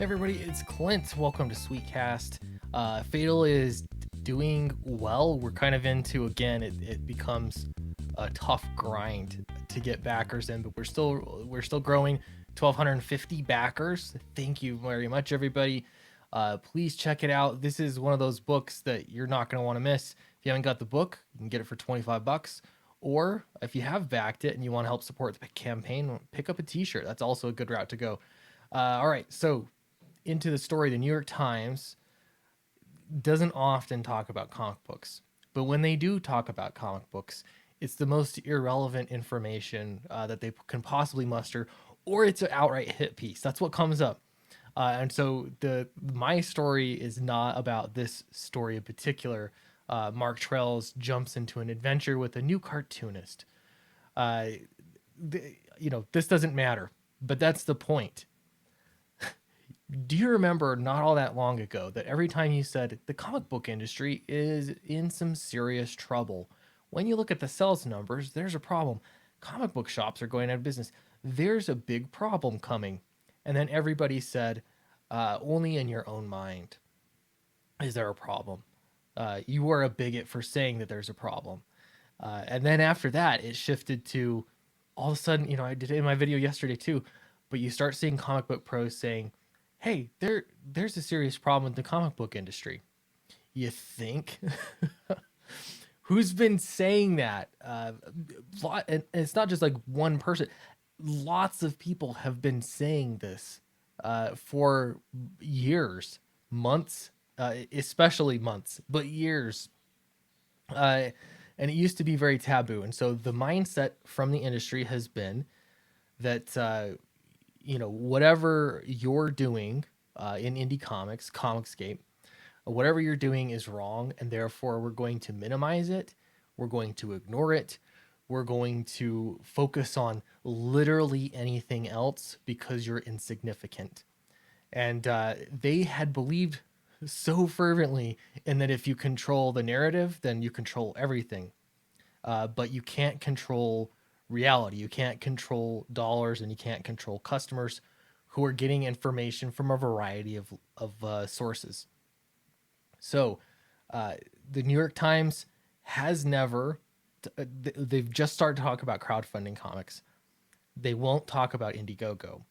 Everybody, it's Clint. Welcome to Sweetcast. Fatal is doing well. We're kind of into, again, it becomes a tough grind to get backers in, but we're still growing. 1,250 backers. Thank you very much, everybody. Please check it out. This is one of those books that you're not going to want to miss. If you haven't got the book, you can get it for 25 bucks. Or if you have backed it and you want to help support the campaign, pick up a t-shirt. That's also a good route to go. All right, so into the story. The New York Times doesn't often talk about comic books, but when they do talk about comic books, it's the most irrelevant information that they can possibly muster, or it's an outright hit piece. That's what comes up. And so my story is not about this story in particular. Mark Trails jumps into an adventure with a new cartoonist. This doesn't matter, but that's the point. Do you remember not all that long ago that every time you said the comic book industry is in some serious trouble, when you look at the sales numbers, there's a problem. Comic book shops are going out of business. There's a big problem coming. And then everybody said, only in your own mind is there a problem. You are a bigot for saying that there's a problem. And then after that, it shifted to all of a sudden, I did it in my video yesterday too, but you start seeing comic book pros saying, hey, there's a serious problem with the comic book industry. You think? Who's been saying that? And it's not just like one person. Lots of people have been saying this for years, months, especially months, but years. And it used to be very taboo. And so the mindset from the industry has been that whatever you're doing in indie comics, Comicscape, whatever you're doing is wrong, and therefore we're going to minimize it, we're going to ignore it, we're going to focus on literally anything else because you're insignificant. And they had believed so fervently in that if you control the narrative, then you control everything. But you can't control reality. You can't control dollars, and you can't control customers who are getting information from a variety of sources. So the New York Times has never, they've just started to talk about crowdfunding comics. They won't talk about Indiegogo.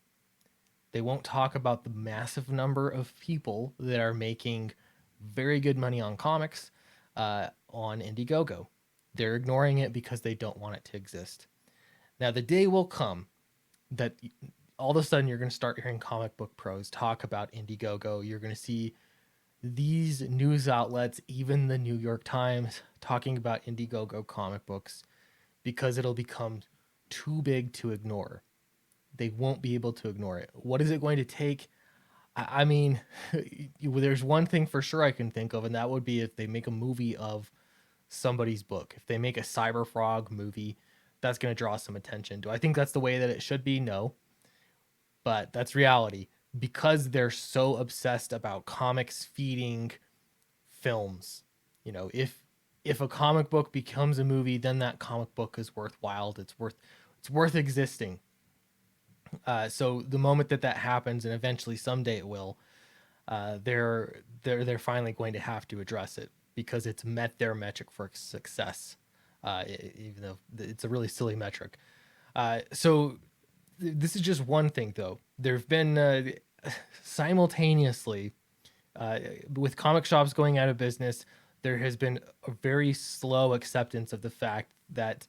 They won't talk about the massive number of people that are making very good money on comics on Indiegogo. They're ignoring it because they don't want it to exist. Now, the day will come that all of a sudden you're going to start hearing comic book pros talk about Indiegogo. You're going to see these news outlets, even the New York Times, talking about Indiegogo comic books because it'll become too big to ignore. They won't be able to ignore it. What is it going to take? I mean, there's one thing for sure I can think of, and that would be if they make a movie of somebody's book. If they make a Cyberfrog movie, that's going to draw some attention. Do I think that's the way that it should be? No. But that's reality because they're so obsessed about comics feeding films. If a comic book becomes a movie, then that comic book is worthwhile. It's worth existing. So the moment that happens, and eventually someday it will, they're finally going to have to address it because it's met their metric for success. Even though it's a really silly metric. So this is just one thing, though. There have been simultaneously, with comic shops going out of business, there has been a very slow acceptance of the fact that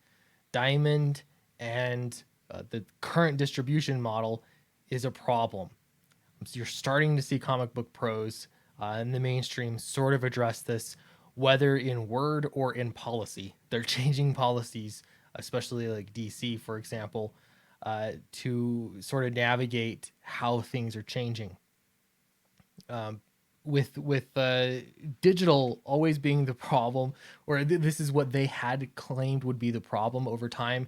Diamond and the current distribution model is a problem. So you're starting to see comic book pros in the mainstream sort of address this, whether in word or in policy. They're changing policies, especially like DC, for example, to sort of navigate how things are changing. With digital always being the problem, or this is what they had claimed would be the problem over time,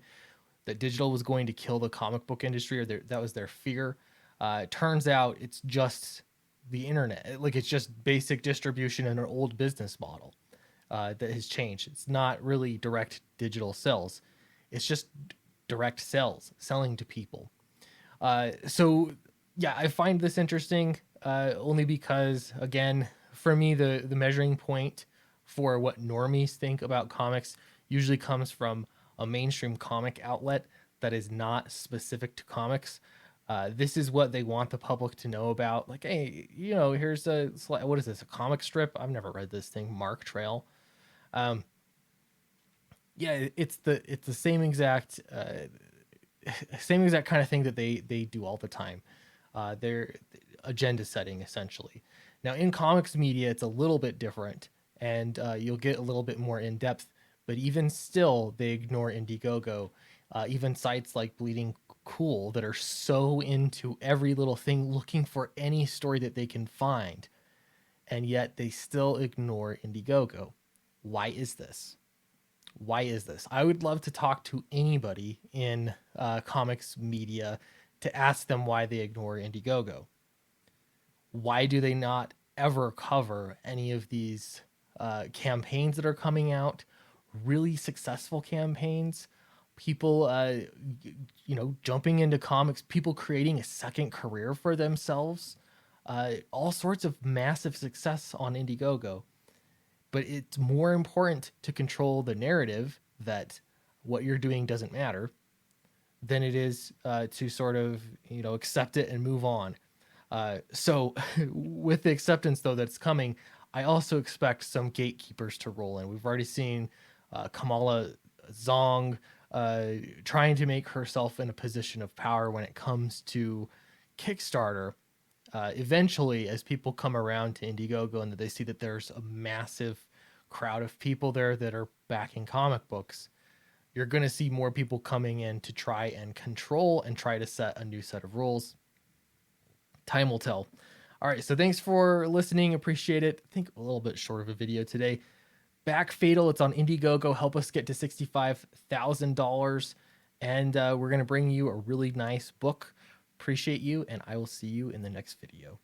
that digital was going to kill the comic book industry, or that was their fear. It turns out it's just the internet. Like, it's just basic distribution and an old business model that has changed. It's not really direct digital sales. It's just direct sales, selling to people. So yeah, I find this interesting. only because, again, for me, the measuring point for what normies think about comics usually comes from a mainstream comic outlet that is not specific to comics. This is what they want the public to know about. Like, hey, here's what is this? A comic strip? I've never read this thing. Mark Trail. Yeah, it's the same exact kind of thing that they do all the time. They're agenda setting essentially. Now in comics media, it's a little bit different, and you'll get a little bit more in depth. But even still, they ignore Indiegogo. Even sites like Bleeding Cool that are so into every little thing, looking for any story that they can find, and yet they still ignore Indiegogo. Why is this? Why is this? I would love to talk to anybody in comics media to ask them why they ignore Indiegogo. Why do they not ever cover any of these campaigns that are coming out? Really successful campaigns, people, jumping into comics, people creating a second career for themselves, all sorts of massive success on Indiegogo. But it's more important to control the narrative that what you're doing doesn't matter than it is to sort of accept it and move on. So with the acceptance though that's coming, I also expect some gatekeepers to roll in. We've already seen Kamala Zong trying to make herself in a position of power when it comes to Kickstarter. Eventually, as people come around to Indiegogo and they see that there's a massive crowd of people there that are backing comic books, you're going to see more people coming in to try and control and try to set a new set of rules. Time will tell. All right, so thanks for listening. Appreciate it. I think a little bit short of a video today. Back Fatal, it's on Indiegogo. Help us get to $65,000. And we're going to bring you a really nice book. Appreciate you, and I will see you in the next video.